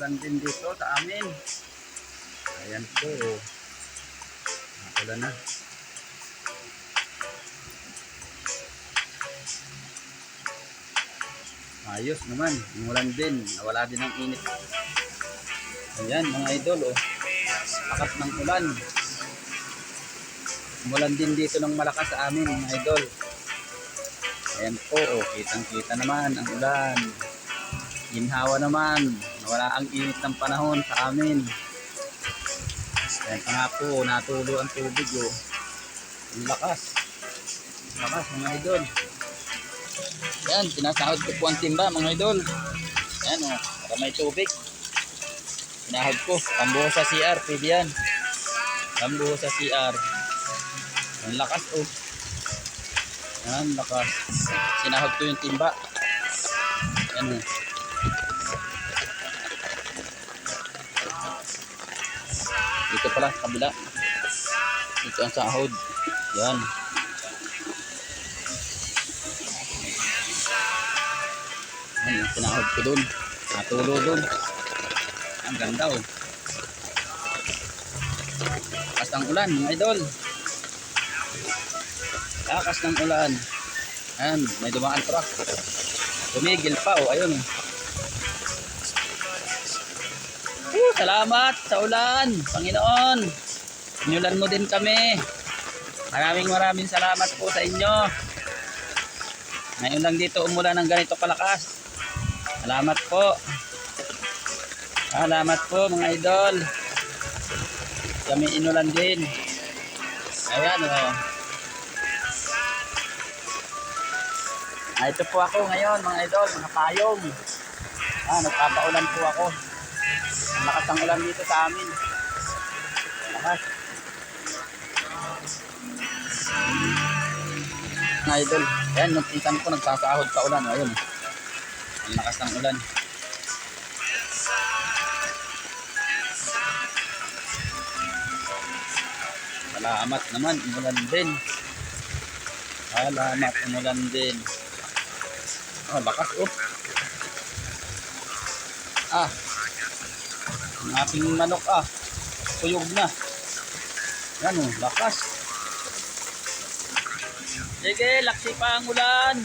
ulan din dito sa amin. Ayan po. Ulan na. Ayos naman. Ulan din. Nawala din ang init. Ayan mga idol. Oh. Lakas ng ulan. Umulan din dito ng malakas sa amin mga idol. Ayan po. Oh. Kitang-kita naman ang ulan. Ginhawa naman. Nawala ang init ng panahon sa amin. Ayan pa nga po. Natulo ang tubig. Oh. Ang lakas. Lakas mga idol. Ayan. Pinasahod ko po ang timba mga idol. Ayan o. Para may tubig. Pinahod ko. Pambuho sa CR. Pwede yan. Pambuho sa CR. Ang lakas o. Ayan. Lakas. Sinahod ko yung timba. Ayan o. Dito pala. Kabila. Dito ang sahod. Yan. Ayan. Sinahod ko dun. Natulo dun. Ang ganda oh. Lakas ng ulan mga idol. Lakas ng ulan. Ayan, may dumaan truck. Tumigil pa oh, ayun. Salamat sa ulan, Panginoon. Inulan mo din kami. Maraming salamat po sa inyo. Ngayon lang dito umulan ng ganito kalakas. Salamat po. Salamat po mga idol. Kami inulan din. Ayan o. Oh. Ito po ako ngayon mga idol, mga payong. Nagpapaulan po ako. Ang lakas ng ulan dito sa amin. Lakas. Mga idol. Ayan, yung pinsan ko nagsasahod sa ulan. Ayun. Ang lakas ng ulan. Salamat naman, umulan din. Salamat, umulan din. Oh, lakas oh. Ang aking manok tuyog na. Yan oh, lakas. Sige, laksi pa ang ulan.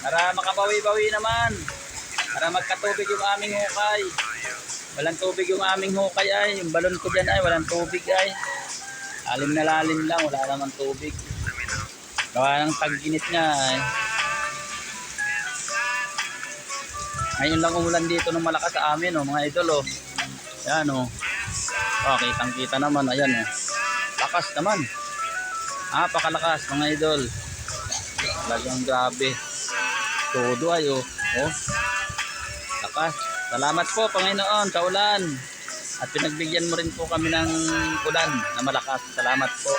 Para makabawi-bawi naman. Para magkatubig yung aming hukay. Walang tubig yung aming hukay ay. Yung balon ko dyan ay walang tubig ay. Lalim na lalim lang, wala naman tubig. Gawa ng tag-init niya ay. Ngayon lang umulan dito ng malakas sa amin oh, mga idol oh. Yan oh. Kitang-kita naman, ayan oh. Lakas naman. Napakalakas mga idol. Talagang grabe. Todo ay oh. Lakas. Salamat po Panginoon sa ulan. At pinagbigyan mo rin po kami ng ulan na malakas. Salamat po.